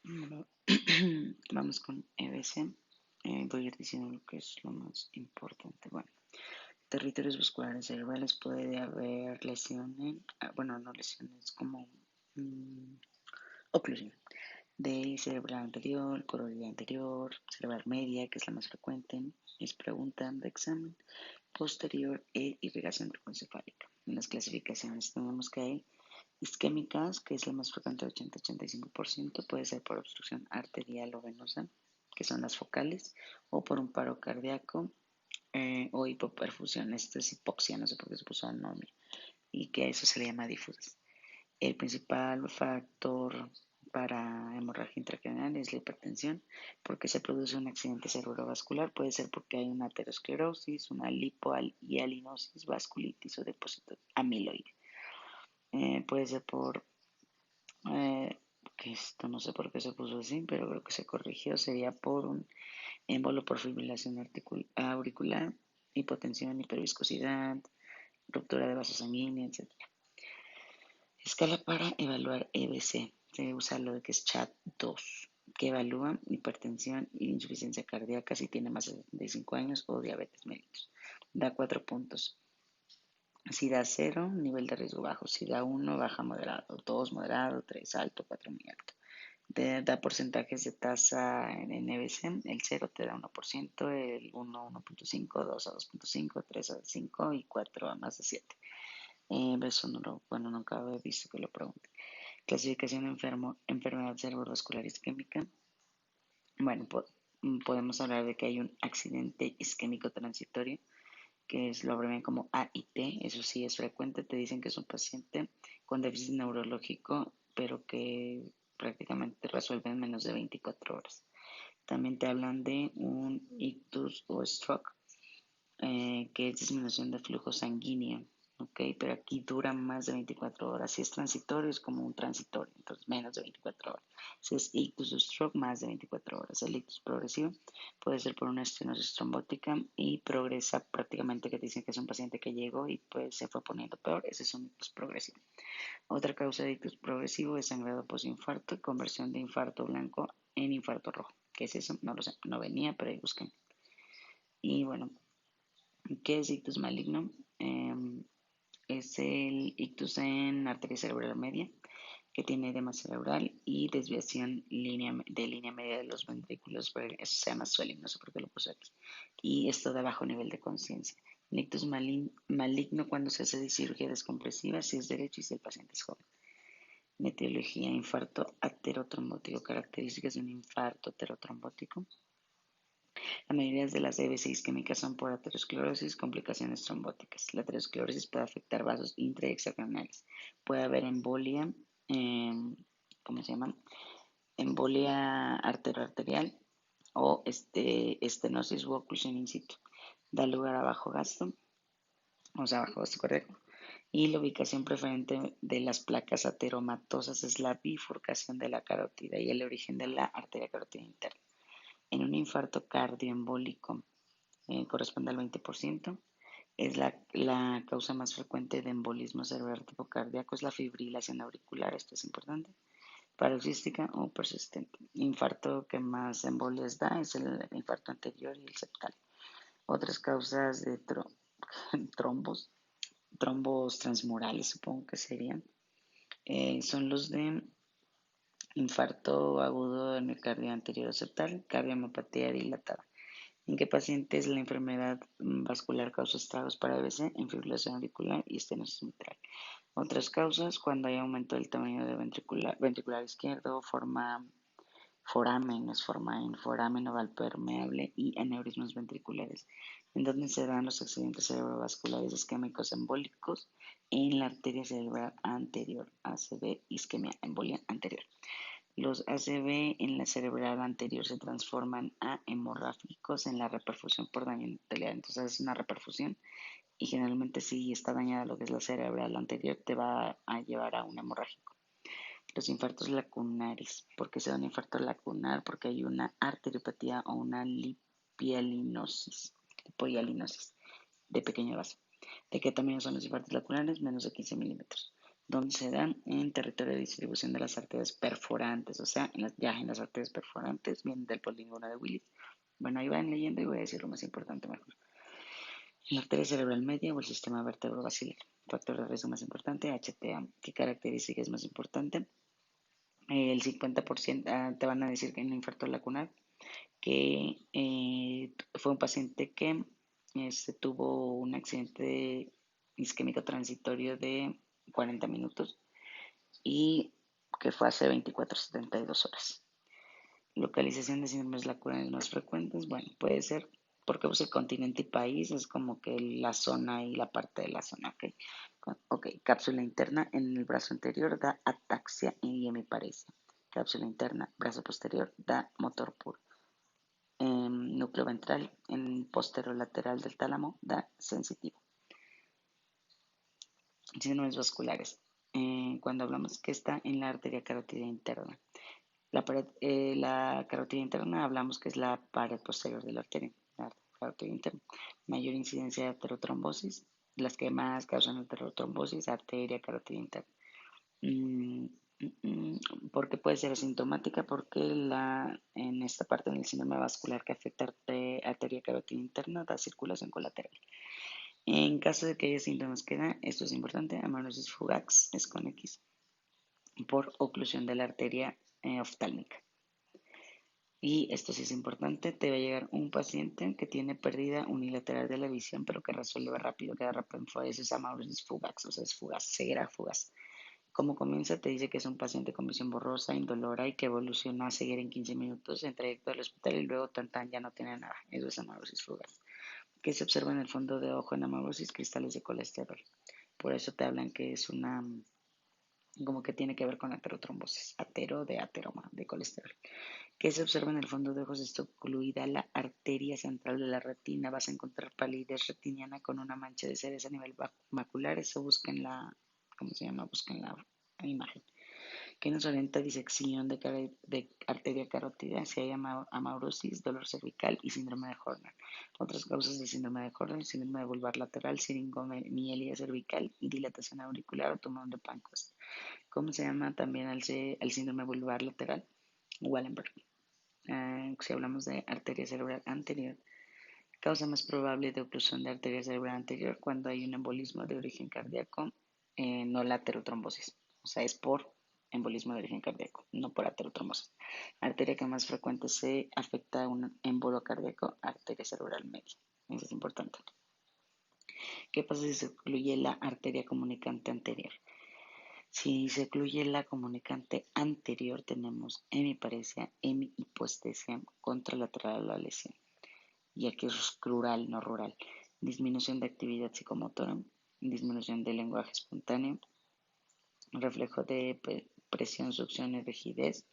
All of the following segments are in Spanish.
Bueno, vamos con EBC. Voy a ir diciendo lo que es lo más importante. Bueno, territorios vasculares cerebrales puede haber lesiones, bueno, no lesiones, como mm, oclusión de cerebral anterior, coroidal anterior, cerebral media, que es la más frecuente, es pregunta de examen, posterior e irrigación trocoencefálica. En las clasificaciones tenemos que hay isquémicas, que es la más frecuente, 80-85%, puede ser por obstrucción arterial o venosa, que son las focales, o por un paro cardíaco o hipoperfusión. Esto es hipoxia, no sé por qué se puso anomia, y que a eso se le llama difusas. El principal factor para hemorragia intracraneal es la hipertensión, porque se produce un accidente cerebrovascular. Puede ser porque hay una aterosclerosis, una lipohialinosis, vasculitis o depósito amiloide. Puede ser por que esto no sé por qué se puso así, pero creo que se corrigió, sería por un émbolo por fibrilación auricular, hipotensión, hiperviscosidad, ruptura de vasos sanguíneos, etc. Escala para evaluar EBC. Se usa lo que es CHAT-2, que evalúa hipertensión y insuficiencia cardíaca si tiene más de 75 años o diabetes mellitus. Da 4 puntos. Si da 0, nivel de riesgo bajo. Si da 1, baja moderado. 2, moderado. 3, alto. 4, muy alto. Da porcentajes de tasa en NBC. El 0 te da 1%, el 1 1.5, 2 a 2.5, 3 a 5 y 4 a más de 7. Eso no lo, bueno, nunca había visto que lo pregunte. Clasificación de enfermedad cerebrovascular isquémica. Bueno, podemos hablar de que hay un accidente isquémico transitorio, que es lo abrevian como AIT. Eso sí es frecuente. Te dicen que es un paciente con déficit neurológico, pero que prácticamente resuelve en menos de 24 horas. También te hablan de un ictus o stroke, que es disminución de flujo sanguíneo, ¿ok? Pero aquí dura más de 24 horas. Si es transitorio, es como un transitorio, entonces menos de 24 horas. Si es ictus o stroke, más de 24 horas. El ictus progresivo puede ser por una estenosis trombótica y progresa prácticamente, que te dicen que es un paciente que llegó y pues se fue poniendo peor. Ese es un ictus progresivo. Otra causa de ictus progresivo es sangrado postinfarto y conversión de infarto blanco en infarto rojo. ¿Qué es eso? No lo sé, no venía, pero ahí busquen. Y bueno, ¿qué es ictus maligno? Es el ictus en arteria cerebral media, que tiene edema cerebral y desviación de línea media de los ventrículos. Eso se llama swelling, no sé por qué lo puse aquí. Y esto de bajo nivel de conciencia. El ictus maligno cuando se hace de cirugía descompresiva, si es derecho y si el paciente es joven. Etiología: infarto aterotrombótico. Características de un infarto aterotrombótico: la mayoría de las EBC isquémicas son por aterosclerosis, complicaciones trombóticas. La aterosclerosis puede afectar vasos intra y extracraniales. Puede haber embolia, ¿cómo se llama? Embolia arterioarterial o estenosis u oclusión in situ. Da lugar a bajo gasto, o sea, bajo gasto cardíaco. Y la ubicación preferente de las placas ateromatosas es la bifurcación de la carótida y el origen de la arteria carótida interna. En un infarto cardioembólico, corresponde al 20%. Es la causa más frecuente de embolismo cerebral tipo cardíaco, es la fibrilación auricular, esto es importante, paroxística o persistente. Infarto que más embolias da es el infarto anterior y el septal. Otras causas de trombos, trombos transmurales supongo que serían, son los de infarto agudo del miocardio anterior septal, cardiomiopatía dilatada. ¿En qué pacientes la enfermedad vascular causa estragos para EBC? En fibrilación auricular y estenosis mitral. Otras causas: cuando hay aumento del tamaño de ventricular izquierdo, foramen, no es foramen oval permeable y aneurismas ventriculares. ¿En dónde se dan los accidentes cerebrovasculares isquémicos embólicos? En la arteria cerebral anterior, ACV, isquemia, embolia anterior. Los ACV en la cerebral anterior se transforman a hemorrágicos en la reperfusión por daño endotelial. Entonces es una reperfusión y generalmente si está dañada lo que es la cerebral anterior te va a llevar a un hemorrágico. Los infartos lacunares. ¿Por qué se da un infarto lacunar? Porque hay una arteriopatía o una lipohialinosis de pequeño vaso. ¿De qué tamaño son los infartos lacunares? Menos de 15 milímetros. donde se dan en territorio de distribución de las arterias perforantes, o sea, ya en las arterias perforantes, vienen del polígono de Willis. Bueno, ahí van leyendo y voy a decir lo más importante mejor. La arteria cerebral media o el sistema vertebrovascular. Factor de riesgo más importante, HTA. ¿Qué característica es más importante? El 50% te van a decir que en un infarto lacunar, que fue un paciente que tuvo un accidente isquémico transitorio de 40 minutos y que fue hace 24 a 72 horas. Localización de síndromes lacunales más frecuentes, bueno, puede ser porque pues el continente y país es como que la zona y la parte de la zona, ¿ok? Ok, cápsula interna en el brazo anterior da ataxia y hemiparesia. Cápsula interna, brazo posterior, da motor puro. Núcleo ventral en posterolateral del tálamo da sensitivo. Síndromes vasculares. Cuando hablamos que está en la arteria carótida interna. La carótida interna hablamos que es la pared posterior de la arteria, la carótida interna. Mayor incidencia de aterotrombosis, las que más causan aterotrombosis, arteria carótida interna. ¿Por puede ser asintomática? Porque en esta parte del síndrome vascular que afecta arteria carótida interna da circulación colateral. En caso de que haya síntomas que da, esto es importante, amaurosis fugax es con X, por oclusión de la arteria oftálmica. Y esto sí es importante, te va a llegar un paciente que tiene pérdida unilateral de la visión, pero que resuelve rápido, que da rápido en eso es amaurosis fugax, o sea, es fugaz, ceguera fugaz. Como comienza, te dice que es un paciente con visión borrosa, indolora y que evoluciona a seguir en 15 minutos en trayecto al hospital y luego tan ya no tiene nada. Eso es amaurosis fugaz. ¿Qué se observa en el fondo de ojo en amaurosis? Cristales de colesterol. Por eso te hablan que es como que tiene que ver con aterotrombosis, de ateroma, de colesterol. ¿Qué se observa en el fondo de ojos? Está ocluida la arteria central de la retina. Vas a encontrar palidez retiniana con una mancha de cereza a nivel macular. Eso busca en la, ¿cómo se llama? Busca en la imagen. ¿Qué nos orienta? Disección de arteria carótida, si hay amaurosis, dolor cervical y síndrome de Horner. Otras causas del síndrome de Horner, síndrome de vulvar lateral, siringomielgia cervical y dilatación auricular o tumor de Pankhurst. ¿Cómo se llama también al síndrome vulvar lateral? Wallenberg. Si hablamos de arteria cerebral anterior, causa más probable de oclusión de arteria cerebral anterior cuando hay un embolismo de origen cardíaco, no la aterotrombosis. O sea, es por embolismo de origen cardíaco, no por aterotrombosis. Arteria que más frecuente se afecta a un embolo cardíaco, arteria cerebral media. Eso es importante. ¿Qué pasa si se ocluye la arteria comunicante anterior? Si se ocluye la comunicante anterior, tenemos hemiparesia, hemihipoestesia contralateral a la lesión. Y aquí es rural, no rural. Disminución de actividad psicomotora, disminución del lenguaje espontáneo, reflejo de presión, succión y rigidez.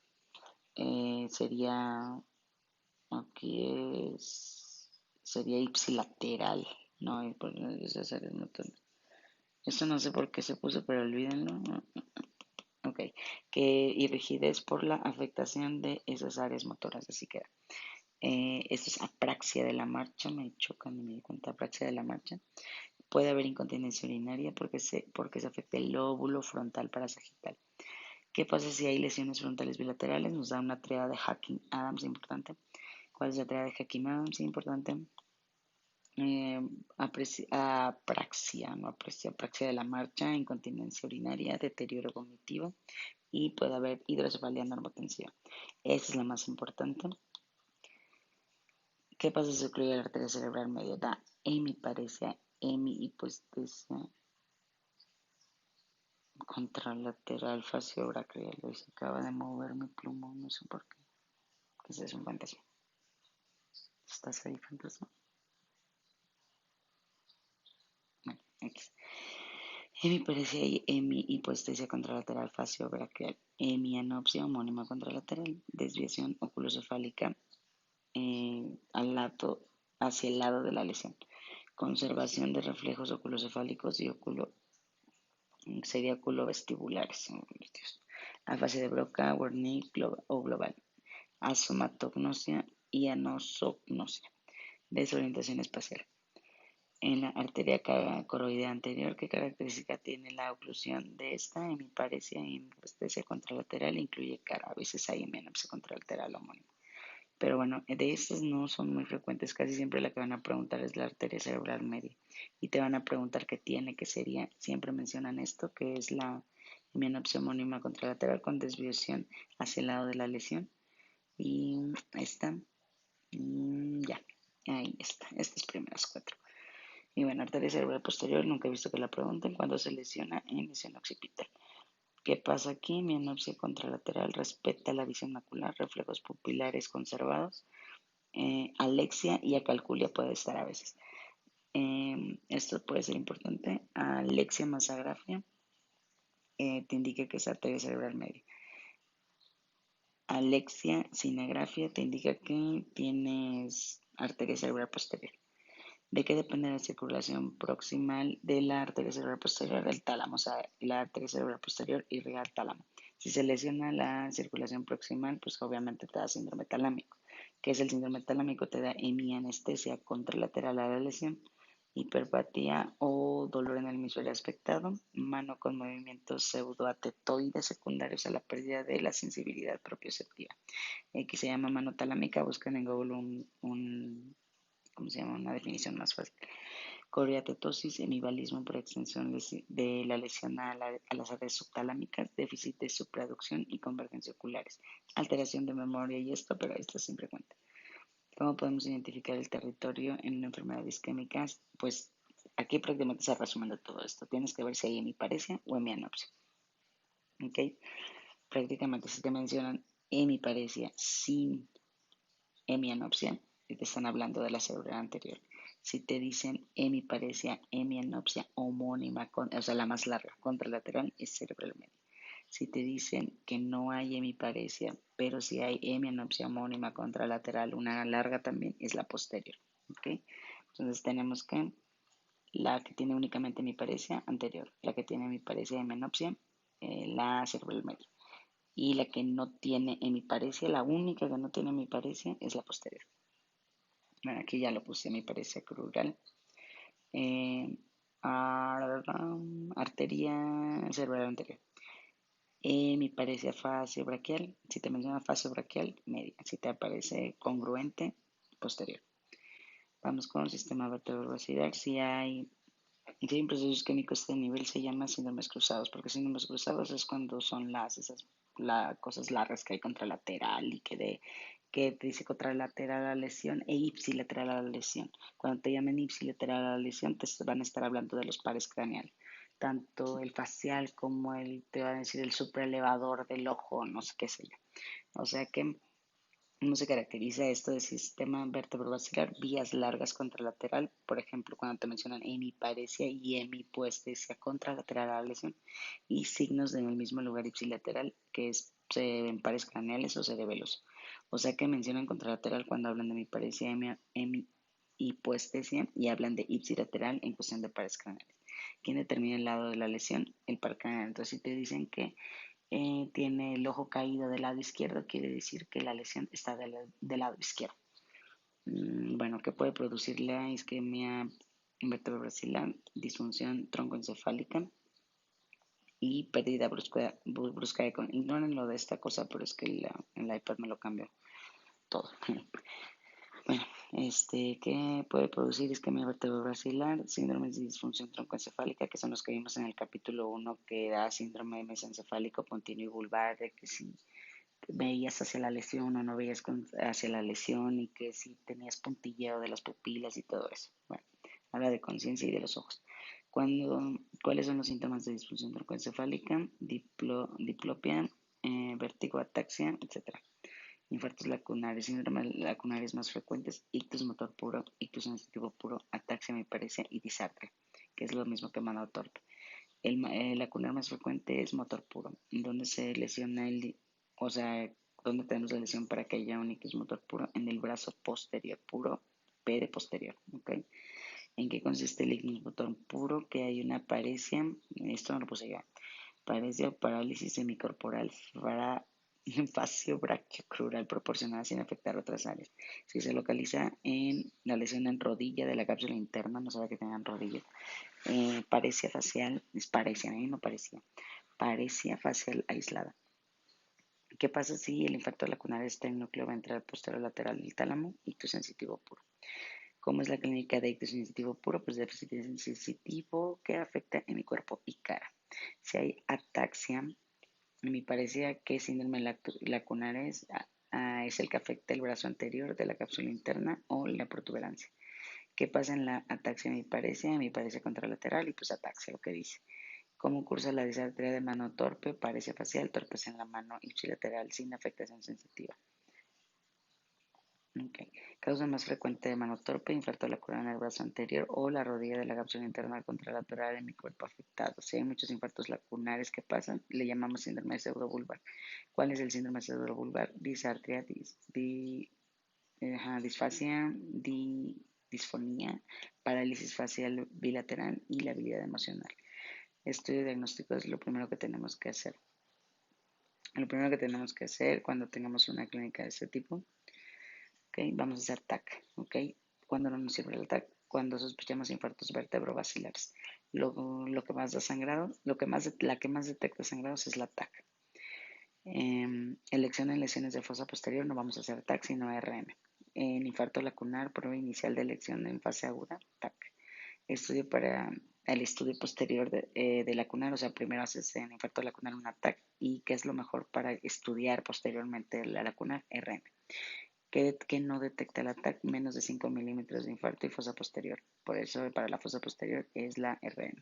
Aquí sería ipsilateral, no, esto no sé por qué se puso, pero olvídenlo. Ok, y rigidez por la afectación de esas áreas motoras, así que esto es apraxia de la marcha, me chocan y me di cuenta, apraxia de la marcha. Puede haber incontinencia urinaria porque se afecta el lóbulo frontal parasagital. ¿Qué pasa si hay lesiones frontales bilaterales? Nos da una triada de Hacking-Adams importante. ¿Cuál es la triada de Hacking-Adams? Importante. Apraxia de la marcha, incontinencia urinaria, deterioro cognitivo y puede haber hidrocefalia normotensiva. Esa es la más importante. ¿Qué pasa si se ocluye la arteria cerebral media? Da hemiparesia, hemihipoestesia, contralateral faciobrachial. Hoy se acaba de mover mi plumón, no sé por qué. ¿Qué es eso, un fantasma? ¿Estás ahí, fantasma? Bueno, X. Hemiparesia y hemihipoestesia contralateral faciobrachial. Hemianopsia homónima contralateral. Desviación oculocefálica hacia el lado de la lesión. Conservación de reflejos oculocefálicos y sería oculovestibulares. Afasia de Broca, Wernicke o global. Asomatognosia y anosognosia. Desorientación espacial. En la arteria coroidea anterior, ¿qué característica tiene la oclusión de esta? Hemiparesia y hemiparesia contralateral, incluye cara. A veces hay hemianopsia contralateral homónima. Pero bueno, de estas no son muy frecuentes. Casi siempre la que van a preguntar es la arteria cerebral media. Y te van a preguntar qué tiene, qué sería. Siempre mencionan esto, que es la hemianopsia homónima contralateral con desviación hacia el lado de la lesión. Y esta, ya, ahí está. Estas primeras cuatro. Y bueno, arteria cerebral posterior, nunca he visto que la pregunten cuando se lesiona en lesión occipital. ¿Qué pasa aquí? Mianopsia contralateral respeta la visión macular, reflejos pupilares conservados, alexia y acalculia puede estar a veces. Esto puede ser importante. Alexia más agrafia te indica que es arteria cerebral media. Alexia sin agrafia te indica que tienes arteria cerebral posterior. ¿De qué depende la circulación proximal de la arteria cerebral posterior? El tálamo, o sea, la arteria cerebral posterior irriga al tálamo. Si se lesiona la circulación proximal, pues obviamente te da síndrome talámico. ¿Qué es el síndrome talámico? Te da hemianestesia contralateral a la lesión, hiperpatía o dolor en el hemisferio afectado, mano con movimientos pseudoatetoides secundarios a la pérdida de la sensibilidad propioceptiva. Que se llama mano talámica, buscan en Google ¿cómo se llama? Una definición más fácil. Coriatetosis, hemivalismo por extensión de la lesión a las áreas subtalámicas, déficit de supraducción y convergencia oculares, alteración de memoria y esto, pero esto es infrecuente. ¿Cómo podemos identificar el territorio en una enfermedad isquémica? Pues aquí prácticamente se resumen todo esto. Tienes que ver si hay hemiparesia o hemianopsia. ¿Ok? Prácticamente si te mencionan hemiparesia sin hemianopsia, te están hablando de la cerebral anterior. Si te dicen hemiparesia, hemianopsia homónima, o sea, la más larga, contralateral, es cerebral media. Si te dicen que no hay hemiparesia, pero si hay hemianopsia homónima contralateral, una larga también, es la posterior. ¿Okay? Entonces tenemos que la que tiene únicamente hemiparesia anterior, la que tiene hemiparesia hemianopsia, la cerebral media. Y la que no tiene hemiparesia, la única que no tiene hemiparesia es la posterior. Bueno, aquí ya lo puse, hemiparesia crural. Arteria cerebral anterior. Mi parecia fase braquial, si te menciona fase braquial, media. Si te aparece congruente, posterior. Vamos con el sistema vertebrovascular. Si hay un proceso isquémico a este nivel, se llama síndromes cruzados, porque síndromes cruzados es cuando son esas cosas largas que hay contralateral y que te dice contralateral a la lesión e ipsilateral a la lesión. Cuando te llamen ipsilateral a la lesión, te van a estar hablando de los pares craneales. Tanto el facial como te van a decir el supraelevador del ojo, no sé qué sé yo. O sea que no se caracteriza esto de sistema vertebrovascular, vías largas contralateral, por ejemplo, cuando te mencionan hemiparesia y hemipuestesia contralateral a la lesión, y signos en el mismo lugar ipsilateral, que es en pares craneales o cerebelos. O sea que mencionan contralateral cuando hablan de hemiparesia, hemipuestesia y hablan de ipsilateral en cuestión de pares craneales. ¿Quién determina el lado de la lesión? El par craneal. Entonces, si te dicen que tiene el ojo caído del lado izquierdo, quiere decir que la lesión está del lado izquierdo. Bueno, ¿qué puede producir la isquemia vertebrovascular? Disfunción troncoencefálica y pérdida brusca de conocimiento. Ignoren lo de esta cosa, pero es que el iPad me lo cambió todo. Bueno, ¿qué puede producir isquemia vertebrovascular? Síndromes de disfunción troncoencefálica, que son los que vimos en el capítulo 1, que da síndrome de mesencefálico continuo y vulvar, de que si veías hacia la lesión o no veías hacia la lesión y que si tenías puntilleo de las pupilas y todo eso. Bueno, habla de conciencia y de los ojos. ¿Cuáles son los síntomas de disfunción troncoencefálica? Diplopia, vértigo, ataxia, etc. Infartos lacunares, síndromes lacunares más frecuentes, ictus motor puro, ictus sensitivo puro, ataxia me parece y disartria, que es lo mismo que mano torpe. El lacunar más frecuente es motor puro, donde se lesiona o sea, donde tenemos la lesión para que haya un ictus motor puro en el brazo posterior puro, P de posterior, ¿ok? ¿En qué consiste el ictus motor puro? Que hay una paresia, esto no lo puse ya, paresia o parálisis semicorporal fascio brachiocrural proporcional sin afectar otras áreas. Si se localiza en la lesión en rodilla de la cápsula interna, no sabe que tengan rodilla. Paresia facial, es paresia, a mí no parecía. Paresia facial aislada. ¿Qué pasa si el infarto lacunar está en el núcleo ventral posterior lateral del tálamo? Ictus sensitivo puro. ¿Cómo es la clínica de ictus sensitivo puro? Pues déficit sensitivo que afecta en mi cuerpo y cara. Si hay ataxia, me parecía que síndrome lacunar es el que afecta el brazo anterior de la cápsula interna o la protuberancia. ¿Qué pasa en la ataxia hemiparesia? Hemiparesia contralateral y pues ataxia, lo que dice. ¿Cómo cursa la disartria de mano torpe? Paresia facial, torpeza en la mano ipsilateral sin afectación sensitiva. Okay. Causa más frecuente de mano torpe, infarto lacunar en el brazo anterior o la rodilla de la cápsula interna contralateral en mi cuerpo afectado. Si hay muchos infartos lacunares que pasan, le llamamos síndrome pseudobulbar. ¿Cuál es el síndrome pseudobulbar? Disartria, disfasia, disfonía, parálisis facial bilateral y la habilidad emocional. Estudio diagnóstico es lo primero que tenemos que hacer. Lo primero que tenemos que hacer cuando tengamos una clínica de este tipo, ¿okay? Vamos a hacer TAC, ¿ok? Cuando no nos sirve el TAC, cuando sospechamos infartos vertebrovasculares. Lo que más da sangrado, la que más detecta sangrados es la TAC. Elección en lesiones de fosa posterior, no vamos a hacer TAC, sino RM. En infarto lacunar, prueba inicial de elección en fase aguda, TAC. Estudio para el estudio posterior de lacunar, o sea, primero haces en infarto lacunar un TAC y qué es lo mejor para estudiar posteriormente la lacunar, RM. Que no detecta el ataque menos de 5 milímetros de infarto y fosa posterior. Por eso para la fosa posterior es la RM.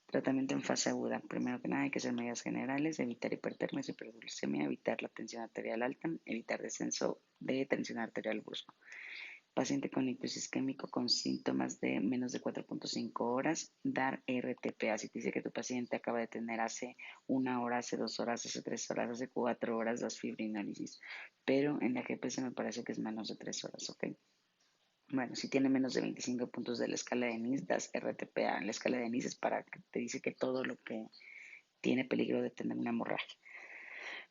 Tratamiento en fase aguda. Primero que nada hay que hacer medidas generales, evitar hipertermia, hipoglucemia, evitar la tensión arterial alta, evitar descenso de tensión arterial brusco. Paciente con ictus isquémico con síntomas de menos de 4.5 horas, dar RTPA. Si te dice que tu paciente acaba de tener hace 1 hora, hace 2 horas, hace 3 horas, hace 4 horas, das fibrinólisis. Pero en la GPS me parece que es menos de 3 horas, ¿ok? Bueno, si tiene menos de 25 puntos de la escala de NIS, das RTPA. La escala de NIS es para que te dice que todo lo que tiene peligro de tener una hemorragia.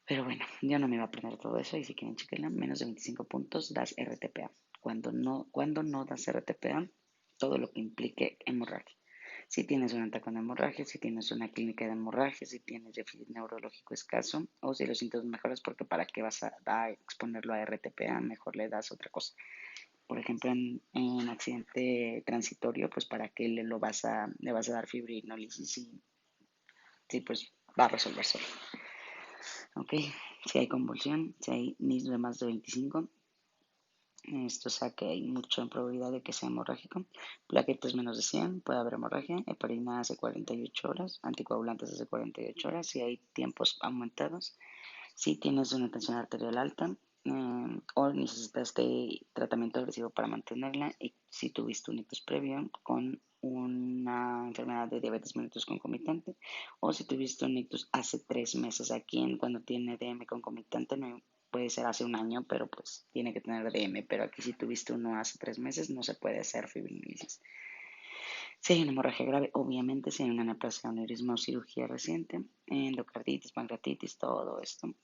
Pero bueno, yo no me iba a aprender todo eso y si quieren chequenla, menos de 25 puntos das RTPA. Cuando no das RTPA, todo lo que implique hemorragia. Si tienes un ataque de hemorragia, si tienes una clínica de hemorragia, si tienes déficit neurológico escaso o si los síntomas mejoras, porque para qué vas a exponerlo a RTPA, mejor le das otra cosa. Por ejemplo, en accidente transitorio, pues para qué le vas a dar fibrinólisis y pues va a resolver solo. Ok, si hay convulsión, si hay NIS de más de 25, esto o sea que hay mucha probabilidad de que sea hemorrágico. Plaquetas menos de 100, puede haber hemorragia. Heparina hace 48 horas, anticoagulantes hace 48 horas, si hay tiempos aumentados. Si tienes una tensión arterial alta o necesitaste tratamiento agresivo para mantenerla y si tuviste un ictus previo con una enfermedad de diabetes mellitus concomitante o si tuviste un ictus hace 3 meses. Aquí cuando tiene DM concomitante no puede ser hace un año, pero pues tiene que tener DM, pero aquí si tuviste uno hace 3 meses no se puede hacer fibrinólisis. Si hay una hemorragia grave, obviamente si hay una neoplasia, aneurisma o cirugía reciente, endocarditis, pancreatitis, todo esto.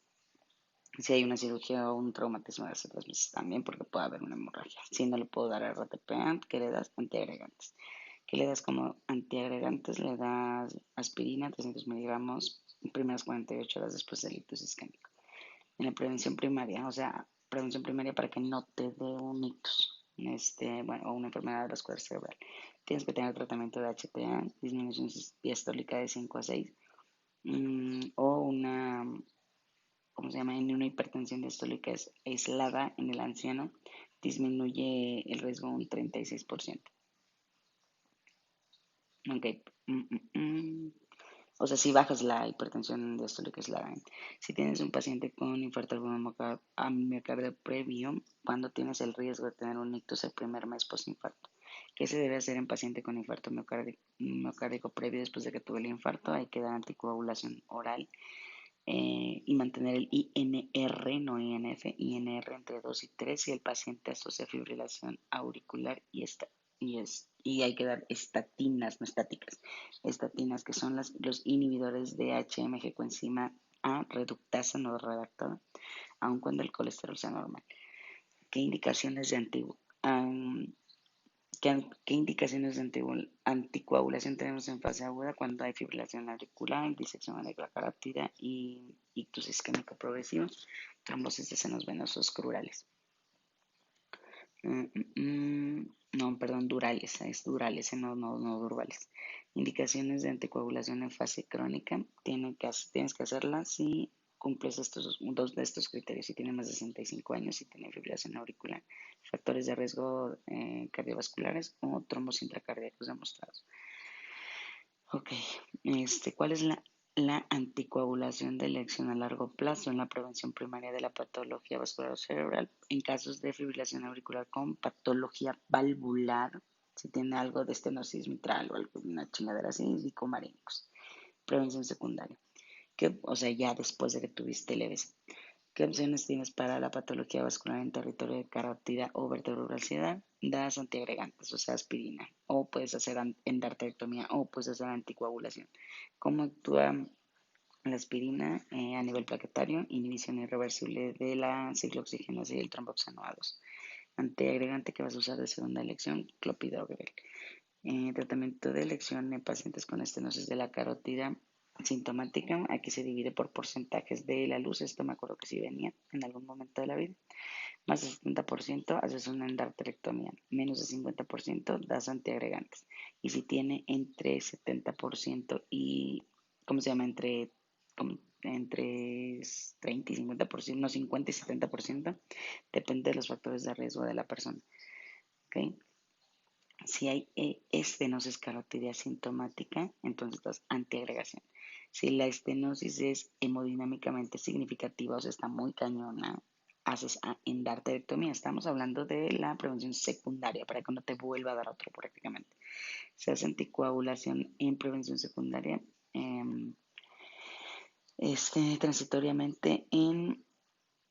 Si hay una cirugía o un traumatismo de hace 3 meses también, porque puede haber una hemorragia. Si no le puedo dar RTPA, ¿qué le das? Antiagregantes. ¿Qué le das como antiagregantes? Le das aspirina, 300 miligramos, primeras 48 horas después del ictus isquémico. En la prevención primaria, o sea, prevención primaria para que no te dé un ictus, o una enfermedad vascular cerebral. Tienes que tener tratamiento de HTA, disminución diastólica de 5 a 6, o una ¿cómo se llama? En una hipertensión diastólica aislada en el anciano, disminuye el riesgo un 36%. Ok. O sea, si bajas la hipertensión diastólica aislada. Si tienes un paciente con infarto a miocardio previo, cuando tienes el riesgo de tener un ictus el primer mes postinfarto. ¿Qué se debe hacer en paciente con infarto miocárdico previo después de que tuvo el infarto? Hay que dar anticoagulación oral y mantener el INR, no INF, INR entre 2 y 3 si el paciente asocia fibrilación auricular y hay que dar estatinas, no estáticas, estatinas que son los inhibidores de HMG coenzima A reductasa no redactada, aun cuando el colesterol sea normal. ¿Qué indicaciones de ¿Qué indicaciones de anticoagulación tenemos en fase aguda cuando hay fibrilación auricular, disección de la carótida y ictus isquémico progresivo, trombosis de senos venosos crurales? No, perdón, durales, es durales, no durbales. Indicaciones de anticoagulación en fase crónica, tienes que hacerlas si cumples dos de estos criterios, si tienes más de 65 años, si tienes fibrilación auricular, factores de riesgo cardiovasculares o trombos intracardíacos demostrados. Ok, ¿cuál es la anticoagulación de elección a largo plazo en la prevención primaria de la patología vascular cerebral en casos de fibrilación auricular con patología valvular, si tiene algo de estenosis mitral o alguna chingadera así, y comarínicos? Prevención secundaria, o sea, ya después de que tuviste el EBC. ¿Qué opciones tienes para la patología vascular en territorio de carótida o vertebrocalcidad? Das antiagregantes, o sea, aspirina, o puedes hacer endarterectomía, o puedes hacer anticoagulación. ¿Cómo actúa la aspirina a nivel plaquetario? Inhibición irreversible de la ciclooxigenasa y el tromboxano A2. Antiagregante que vas a usar de segunda elección, clopidogrel. Tratamiento de elección en pacientes con estenosis de la carótida sintomática. Aquí se divide por porcentajes de la luz. Esto me acuerdo que sí venía en algún momento de la vida. Más del 70% haces una endarterectomía. Menos del 50% das antiagregantes. Y si tiene entre 70% y, ¿cómo se llama? Entre 30 y 50%, no 50 y 70%, depende de los factores de riesgo de la persona. ¿Ok? Si hay estenosis carotidia sintomática, entonces das antiagregación. Si la estenosis es hemodinámicamente significativa, o sea, está muy cañona, haces endarterectomía. Estamos hablando de la prevención secundaria para que no te vuelva a dar otro prácticamente. Se hace anticoagulación en prevención secundaria transitoriamente en,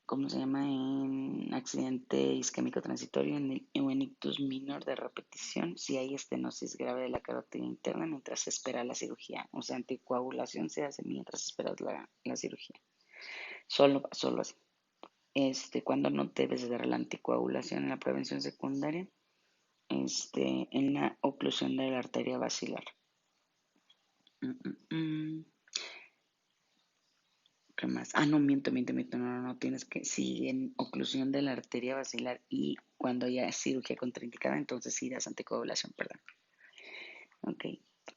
¿cómo se llama? En accidente isquémico transitorio o en ictus minor de repetición, si hay estenosis grave de la carótida interna mientras se espera la cirugía. O sea, anticoagulación se hace mientras esperas la cirugía. Solo así. Cuando no debes dar la anticoagulación en la prevención secundaria, en la oclusión de la arteria basilar. ¿Qué más? No, miento, no, tienes que, si en oclusión de la arteria basilar y cuando ya es cirugía contraindicada, entonces sí das anticoagulación, perdón. Ok,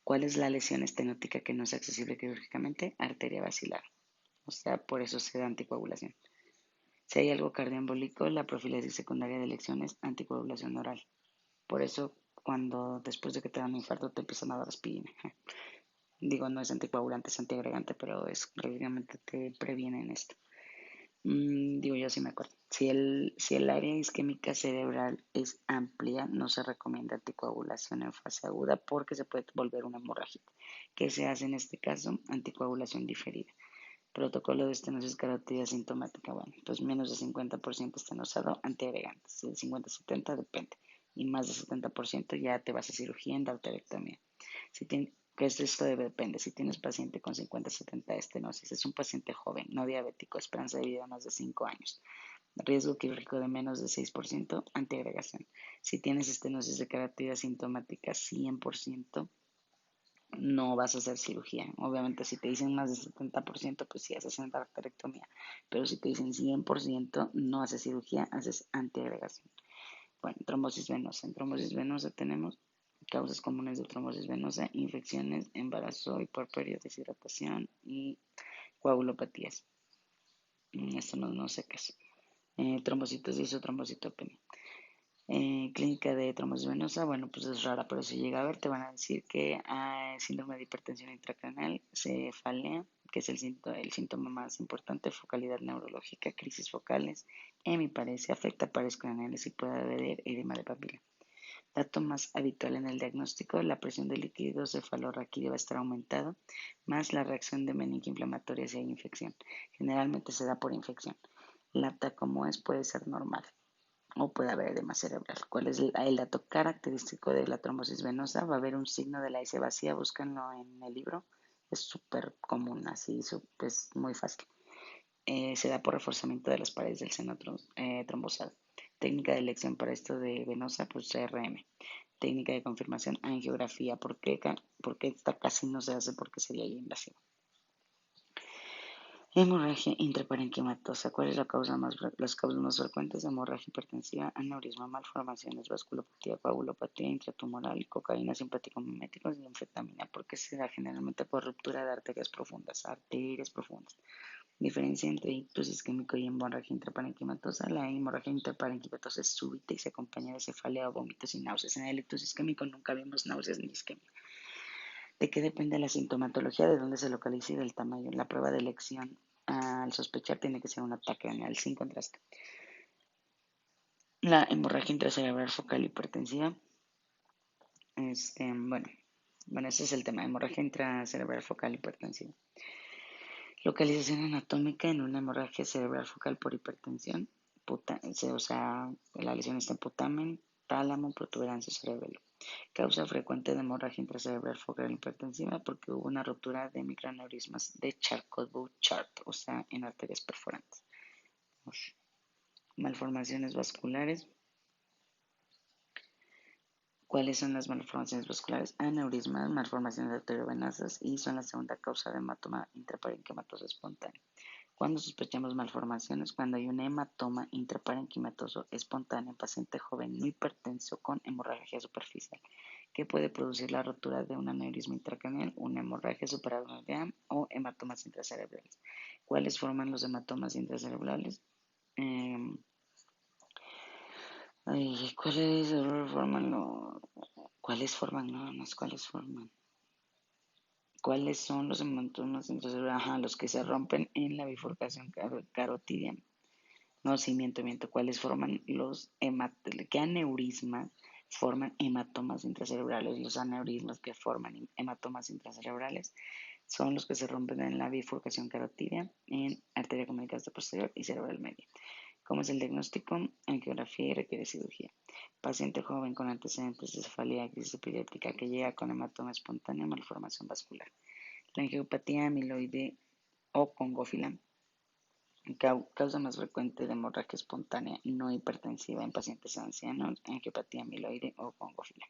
¿cuál es la lesión estenótica que no es accesible quirúrgicamente? Arteria basilar, o sea, por eso se da anticoagulación. Si hay algo cardioembólico, la profilaxis secundaria de elección es anticoagulación oral. Por eso, cuando después de que te dan un infarto te empiezan a dar aspirina. Digo, no es anticoagulante, es antiagregante, pero prácticamente te previenen esto. Digo, yo sí me acuerdo. Si el área isquémica cerebral es amplia, no se recomienda anticoagulación en fase aguda porque se puede volver una hemorragia. ¿Qué se hace en este caso? Anticoagulación diferida. Protocolo de estenosis carótida sintomática. Bueno, pues menos de 50% estenosado, antiagregantes. El 50-70 depende. Y más de 70% ya te vas a cirugía en endarterectomía. Si tiene, que esto depende. Si tienes paciente con 50-70 estenosis, es un paciente joven, no diabético, esperanza de vida más de 5 años, riesgo quirúrgico de menos de 6%, antiagregación. Si tienes estenosis de carótida sintomática 100%, no vas a hacer cirugía. Obviamente, si te dicen más de 70%, pues sí haces endarterectomía. Pero si te dicen 100%, no haces cirugía, haces antiagregación. Bueno, trombosis venosa. En trombosis venosa tenemos causas comunes de trombosis venosa, infecciones, embarazo y puerperio, deshidratación y coagulopatías. Esto no sé qué es. Trombocitosis o trombocitopenia. Clínica de trombosis venosa, bueno, pues es rara, pero si llega a ver, te van a decir que hay síndrome de hipertensión intracraneal, cefalea, que es el síntoma más importante, focalidad neurológica, crisis focales, hemiparesia, afecta pares craneales y puede haber edema de papila. Dato más habitual en el diagnóstico, la presión de líquido cefalorraquídeo va a estar aumentada, más la reacción de meninge inflamatoria si hay infección. Generalmente se da por infección. La TAC como es puede ser normal o puede haber edema cerebral. ¿Cuál es el dato característico de la trombosis venosa? Va a haber un signo de la S vacía, búscanlo en el libro, es súper común, así es muy fácil. Se da por reforzamiento de las paredes del seno trombosado. Técnica de elección para esto de venosa, pues CRM. Técnica de confirmación, angiografía. ¿Por qué esta casi no se hace? Porque sería invasiva. Hemorragia intraparenquimatosa. ¿Cuál es las causas más frecuentes de hemorragia hipertensiva? Aneurisma, malformaciones, vasculopatía, coagulopatía intratumoral, cocaína, simpático miméticos y anfetamina, porque se da generalmente por ruptura de arterias profundas. Diferencia entre ictus isquémico y hemorragia intraparenquimatosa. La hemorragia intraparenquimatosa es súbita y se acompaña de cefalea, vómitos y náuseas. En el ictus isquémico nunca vemos náuseas ni isquemia. ¿De qué depende la sintomatología? De dónde se localiza y del tamaño. La prueba de elección al sospechar tiene que ser un ataque craneal sin contraste. La hemorragia intracerebral focal hipertensiva. Bueno, ese es el tema, hemorragia intracerebral focal hipertensiva. Localización anatómica en una hemorragia cerebral focal por hipertensión. La lesión está en putamen, tálamo, protuberancia cerebelo. Causa frecuente de hemorragia intracerebral focal hipertensiva porque hubo una ruptura de microaneurismas de Charcot-Bouchard, o sea, en arterias perforantes. Malformaciones vasculares. ¿Cuáles son las malformaciones vasculares? Aneurismas, malformaciones arteriovenosas y son la segunda causa de hematoma intraparenquimatoso espontáneo. Cuando sospechamos malformaciones, cuando hay un hematoma intraparenquimatoso espontáneo en paciente joven no hipertenso con hemorragia superficial, que puede producir la rotura de un aneurisma intracraneal, una hemorragia suprarrenal o hematomas intracerebrales. ¿Cuáles forman los hematomas intracerebrales? ¿Cuáles forman? ¿Cuáles forman? No, no es cuáles forman. ¿Cuáles son los hematomas intracerebrales? Ajá, los que se rompen en la bifurcación carotidia. No, sí, miento. ¿Cuáles forman qué aneurismas forman hematomas intracerebrales? Los aneurismas que forman hematomas intracerebrales son los que se rompen en la bifurcación carotidia, en arteria comunicante posterior y cerebral medio. ¿Cómo es el diagnóstico? Angiografía y requiere cirugía. Paciente joven con antecedentes de cefalea, crisis epiléptica que llega con hematoma espontánea, malformación vascular. La angiopatía amiloide o congófila, causa más frecuente de hemorragia espontánea no hipertensiva en pacientes ancianos, angiopatía amiloide o congófila.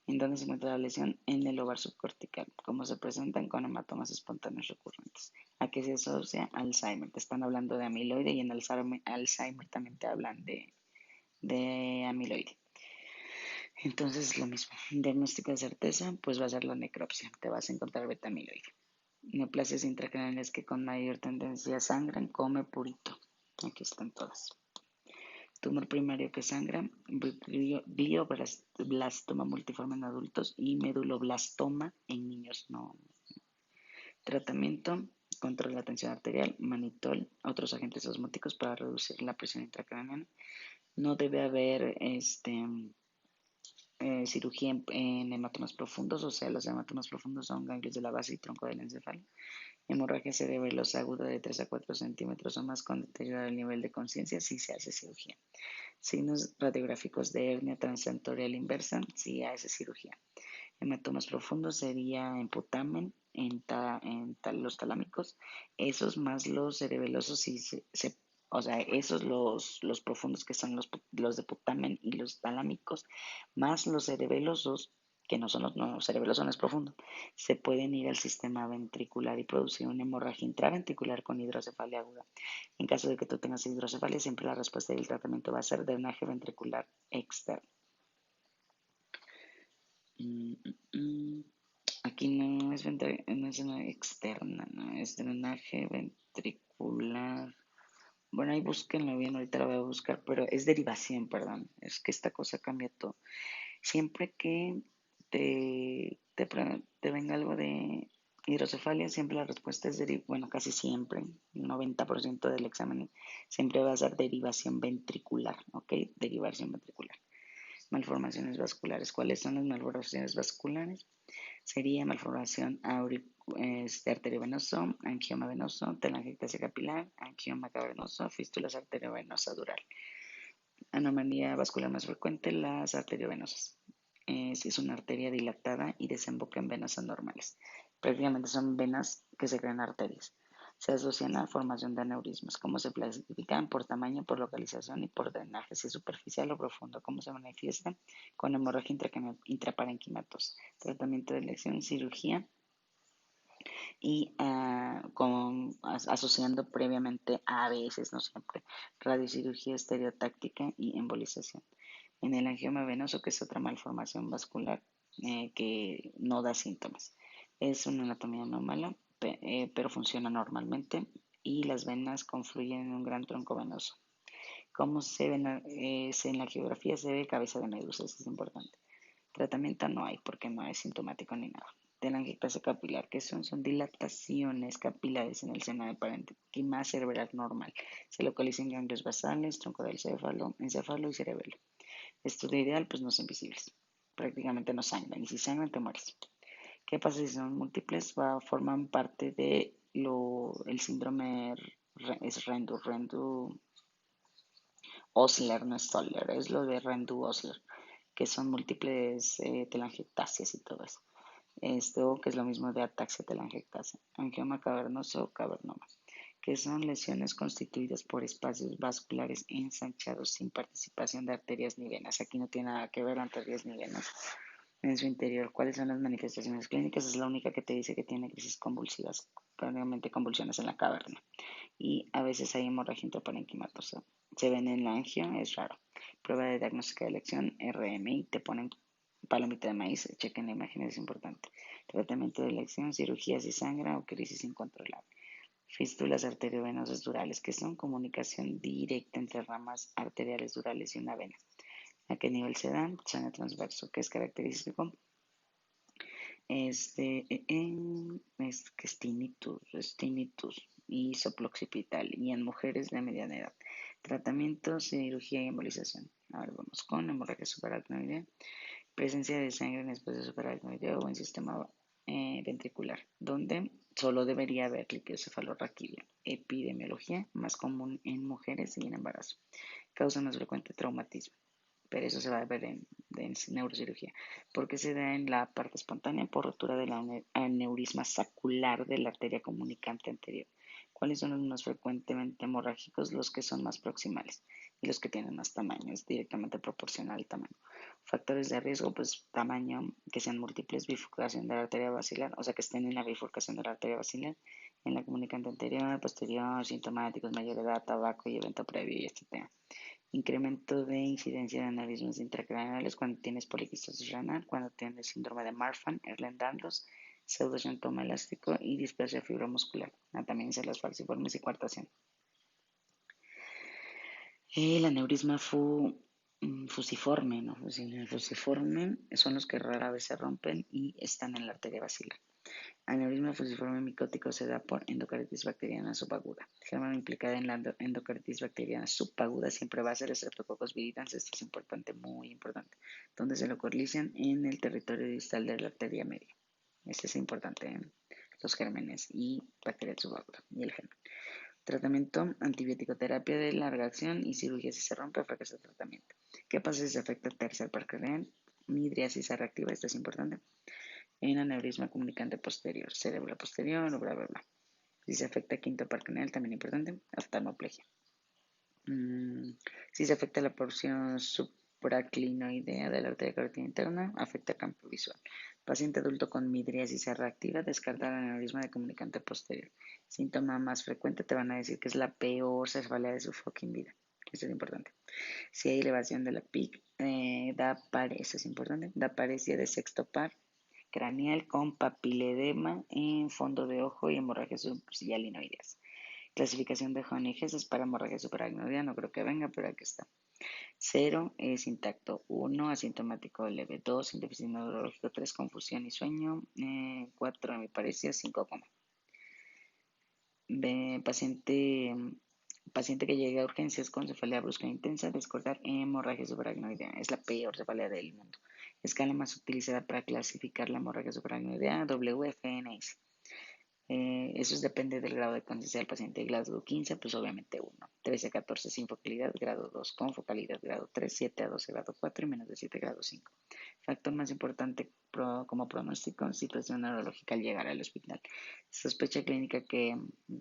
¿En dónde se encuentra la lesión? En el lobar subcortical. ¿Cómo se presentan? Con hematomas espontáneos recurrentes. ¿A qué se asocia? Alzheimer. Te están hablando de amiloide y en Alzheimer también te hablan de amiloide. Entonces lo mismo. Diagnóstico de certeza, pues va a ser la necropsia. Te vas a encontrar beta amiloide. Neoplasias intracraneales que con mayor tendencia sangran, come purito. Aquí están todas. Tumor primario que sangra, glioblastoma multiforme en adultos y meduloblastoma en niños. No. Tratamiento, control de la tensión arterial, manitol, otros agentes osmóticos para reducir la presión intracraneal. No debe haber cirugía en hematomas profundos, o sea, los hematomas profundos son ganglios de la base y tronco del encéfalo. Hemorragia cerebrosa aguda de 3 a 4 centímetros o más con deterioro del nivel de conciencia, sí se hace cirugía. Signos radiográficos de hernia transtentorial inversa, sí hace cirugía. Hematomas profundos sería en putamen, los talámicos, esos más los cerebelosos, o sea, esos los profundos que son los de putamen y los talámicos, más los cerebelosos, que no son los cerebelosos, no es profundo, se pueden ir al sistema ventricular y producir una hemorragia intraventricular con hidrocefalia aguda. En caso de que tú tengas hidrocefalia, siempre la respuesta del tratamiento va a ser drenaje ventricular externo. Aquí no es externa, no es drenaje ventricular. Bueno, ahí búsquenlo bien, ahorita lo voy a buscar, pero es derivación, perdón. Es que esta cosa cambia todo. Siempre que te venga algo de hidrocefalia, siempre la respuesta es bueno, casi siempre, 90% del examen siempre va a ser derivación ventricular, ¿ok? Derivación ventricular. Malformaciones vasculares. ¿Cuáles son las malformaciones vasculares? Sería malformación arteriovenoso, angioma venoso, telangiectasia capilar, angioma cavernoso, fístulas arteriovenosa dural. Anomalía vascular más frecuente, las arteriovenosas. Es una arteria dilatada y desemboca en venas anormales. Prácticamente son venas que se crean arterias. Se asocian a la formación de aneurismas. ¿Cómo se clasifican? Por tamaño, por localización y por drenaje. Si es superficial o profundo. ¿Cómo se manifiesta? Con hemorragia intraparenquimatosa. Tratamiento de elección, cirugía y asociando previamente a veces, no siempre, radiocirugía estereotáctica y embolización. En el angioma venoso, que es otra malformación vascular que no da síntomas. Es una anatomía anormal, pero funciona normalmente y las venas confluyen en un gran tronco venoso. ¿Cómo se ven? En la geografía se ve cabeza de medusa, eso es importante. Tratamiento no hay porque no es sintomático ni nada. Telangiectasia capilar, que son dilataciones capilares en el seno de parénquima cerebral normal. Se localiza en ganglios basales, tronco del encéfalo y cerebelo. Estudio ideal, pues no son visibles. Prácticamente no sangran y si sangran te mueres. ¿Qué pasa si son múltiples? Forman parte de el síndrome es Rendu-Osler, no es Soller, es lo de Rendu-Osler, que son múltiples telangiectasias y todo eso. O que es lo mismo de ataxia telangiectasia. Angioma cavernoso o cavernoma, que son lesiones constituidas por espacios vasculares ensanchados sin participación de arterias ni venas. Aquí no tiene nada que ver arterias ni venas en su interior. ¿Cuáles son las manifestaciones clínicas? Es la única que te dice que tiene crisis convulsivas, probablemente convulsiones en la caverna. Y a veces hay hemorragia intraparenquimatosa. Se ven en la angio, es raro. Prueba de diagnóstica de elección, RMI, te ponen palomita de maíz, chequen la imagen, es importante. Tratamiento de elección, cirugía si sangra o crisis incontrolable. Fístulas arteriovenosas durales, que son comunicación directa entre ramas arteriales durales y una vena. ¿A qué nivel se dan? Seno transverso, que es característico. Que es tinnitus y soplo occipital y en mujeres de mediana edad. Tratamiento, cirugía y embolización. Ahora vamos con hemorragia subaracnoidea. Presencia de sangre en espacio subaracnoideo o en sistema ventricular, donde solo debería haber líquido cefalorraquídeo. Epidemiología, más común en mujeres y en embarazo. Causa más frecuente traumatismo, pero eso se va a ver en neurocirugía, porque se da en la parte espontánea por rotura del aneurisma sacular de la arteria comunicante anterior. ¿Cuáles son los más frecuentemente hemorrágicos? Los que son más proximales y los que tienen más tamaño, es directamente proporcional al tamaño. Factores de riesgo, pues tamaño, que sean múltiples, bifurcación de la arteria basilar, o sea que estén en la bifurcación de la arteria basilar, en la comunicante anterior, posterior, sintomáticos, mayor edad, tabaco y evento previo, y etc. Incremento de incidencia de aneurismas intracraneales cuando tienes poliquistosis renal, cuando tienes síndrome de Marfan, Ehlers-Danlos, pseudoxanteoma elástico y displasia fibromuscular. También se las falciformes y coartación. El aneurisma fusiforme, ¿no? El fusiforme son los que rara vez se rompen y están en la arteria basilar. Aneurisma fusiforme micótico se da por endocarditis bacteriana subaguda. Germen implicada en la endocarditis bacteriana subaguda siempre va a ser el Streptococcus viridans. Esto es importante, muy importante. Donde se localizan en el territorio distal de la arteria media. Este es importante, ¿eh? Los gérmenes y bacterias subaguda y el germen. Tratamiento, antibiótico, terapia de larga acción y cirugía si se rompe, fracasa el tratamiento. ¿Qué pasa si se afecta el tercer parque renal? Midriasis reactiva, esto es importante. En aneurisma comunicante posterior, cerebro posterior, bla, bla, bla. Si se afecta quinto parque renal, también importante, oftalmoplegia. Si se afecta la porción supraclinoidea de la arteria carotina interna, afecta el campo visual. Paciente adulto con midriasis reactiva, descarta el aneurisma de comunicante posterior. Síntoma más frecuente, te van a decir que es la peor cefalea de su fucking vida. Esto es importante. Si hay elevación de la PIC, da paresia, es importante, da paresia de sexto par craneal con papiledema en fondo de ojo y hemorragias superciliar-linoideas. Clasificación de Honeyges es para hemorragia subaracnoidea, no creo que venga, pero aquí está. 0 es intacto, 1 asintomático leve, 2 sin déficit neurológico, 3 confusión y sueño, 4 me parece, 5 coma. Paciente que llegue a urgencias con cefalea brusca e intensa, descartar hemorragia subaracnoidea. Es la peor cefalea del mundo. Escala más utilizada para clasificar la hemorragia subaracnoidea, WFNS. Eso depende del grado de conciencia del paciente. Grado 15, pues obviamente 1. 13 a 14 sin focalidad, grado 2 con focalidad, grado 3, 7 a 12, grado 4 y menos de 7, grado 5. Factor más importante como pronóstico, situación neurológica al llegar al hospital. Sospecha clínica que,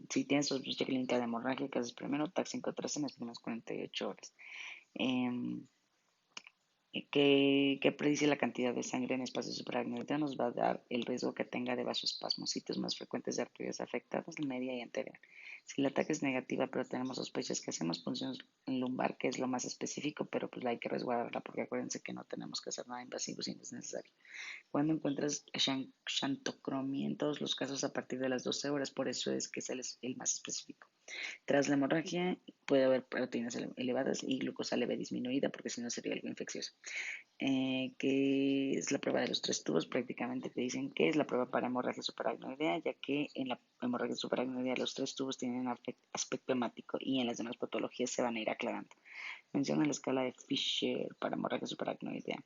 si tienes sospecha clínica de hemorragia, que haces primero, TAC 5-3 en las primeras 48 horas. Eh, que predice la cantidad de sangre en espacio suprarrenal nos va a dar el riesgo que tenga de vasoespasmos, sitios más frecuentes de arterias afectadas, media y anterior. Si el ataque es negativa, pero tenemos sospechas que hacemos punción lumbar, que es lo más específico, pero pues hay que resguardarla porque acuérdense que no tenemos que hacer nada invasivo si no es necesario. Cuando encuentras xantocromia en todos los casos a partir de las 12 horas, por eso es que es el más específico. Tras la hemorragia puede haber proteínas elevadas y glucosa leve disminuida porque si no sería algo infeccioso. Que es la prueba de los 3 tubos, prácticamente te dicen que es la prueba para hemorragia supraracnoidea, ya que en la hemorragia supraracnoidea los 3 tubos tienen aspecto hemático y en las demás patologías se van a ir aclarando. Menciona la escala de Fisher para hemorragia supraracnoidea.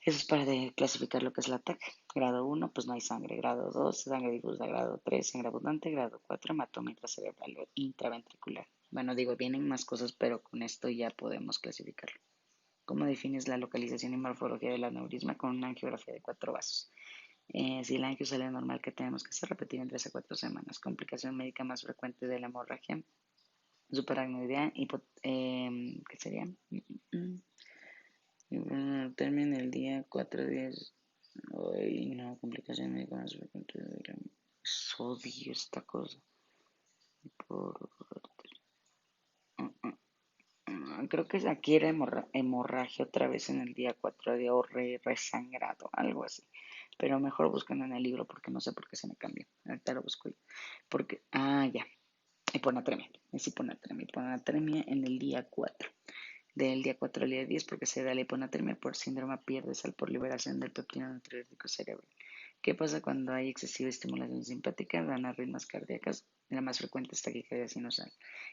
Eso es para clasificar lo que es la TAC. Grado 1, pues no hay sangre. Grado 2, sangre difusa. Grado 3, sangre abundante. Grado 4, hematoma intracerebral o intraventricular. Bueno, digo, vienen más cosas, pero con esto ya podemos clasificarlo. ¿Cómo defines la localización y morfología del aneurisma? Con una angiografía de 4 vasos. Si el angio sale normal, ¿qué tenemos que hacer? Repetir en 3 a 4 semanas. Complicación médica más frecuente de la hemorragia supraracnoidea, ¿qué sería? Termina el día 4 días. Ay, no, complicación médica más frecuente de la sodio, esta cosa. Por, creo que aquí era hemorragia otra vez en el día 4 de o resangrado, algo así. Pero mejor buscando en el libro porque no sé por qué se me cambió. Ahorita lo busco yo. Porque, ya, hiponatremia. Es hiponatremia en el día 4. Del día 4 al día 10 porque se da la hiponatremia por síndrome pierde sal por liberación del peptino natriúrgico cerebral. ¿Qué pasa cuando hay excesiva estimulación simpática? Dan arritmias cardíacas, la más frecuente es taquicardia sinusal.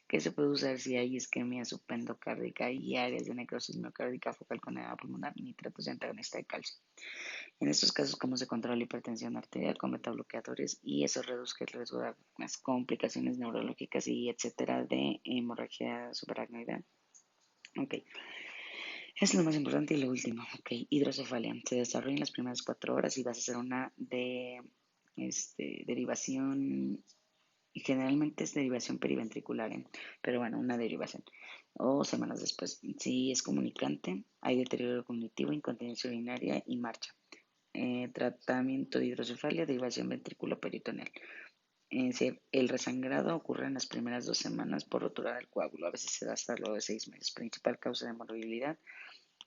¿Qué se puede usar si hay isquemia subendocárdica y áreas de necrosis miocárdica focal con edema pulmonar? Nitratos y antagonista de calcio. En estos casos, ¿cómo se controla la hipertensión arterial con betabloqueadores? Y eso reduce el riesgo de más complicaciones neurológicas y etcétera de hemorragia supraracnoidea. Ok. Es lo más importante y lo último. Ok, hidrocefalia. Se desarrolla en las primeras 4 horas y vas a hacer una derivación. Y generalmente es derivación periventricular, ¿eh? Pero bueno, una derivación. O semanas después. Si es comunicante, hay deterioro cognitivo, incontinencia urinaria y marcha. Tratamiento de hidrocefalia, derivación ventriculoperitoneal. Si el resangrado ocurre en las primeras 2 semanas por rotura del coágulo. A veces se da hasta luego de 6 meses. Principal causa de morbilidad,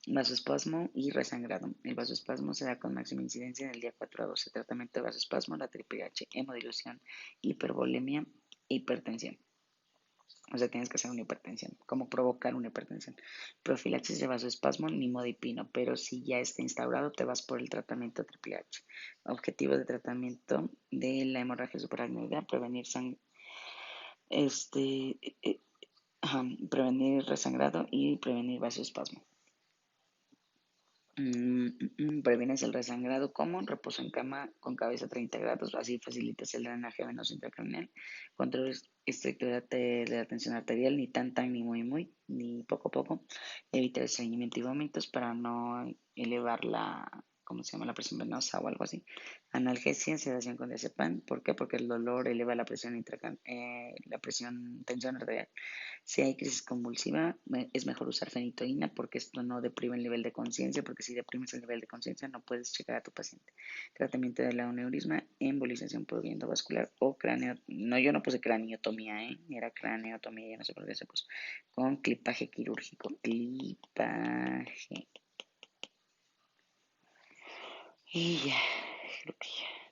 vasoespasmo y resangrado. El vasoespasmo se da con máxima incidencia en el día 4 a 12. Tratamiento de vasoespasmo, la triple H, hemodilución, hipervolemia, hipertensión. O sea, tienes que hacer una hipertensión. ¿Cómo provocar una hipertensión? Profilaxis de vasoespasmo, nimodipino, pero si ya está instaurado, te vas por el tratamiento triple H. Objetivo de tratamiento de la hemorragia supraracnoidea, prevenir este, eh, prevenir resangrado y prevenir vasoespasmo. Previenes el resangrado común, reposo en cama con cabeza a 30 grados, así facilitas el drenaje venoso intracraneal, control estricto de la tensión arterial, ni tan ni muy, ni poco a poco, evita el estreñimiento y vómitos para no elevar ¿cómo se llama? La presión venosa o algo así. Analgesia, sedación con diazepam, ¿por qué? Porque el dolor eleva la presión tensión arterial. Si hay crisis convulsiva, es mejor usar fenitoína porque esto no deprime el nivel de conciencia, porque si deprimes el nivel de conciencia no puedes checar a tu paciente. Tratamiento del aneurisma, embolización por viento vascular o cráneo. No, yo no puse craniotomía, era craneotomía, ya no sé por qué se puso. Con clipaje quirúrgico. Clipaje. Y ya, creo que ya.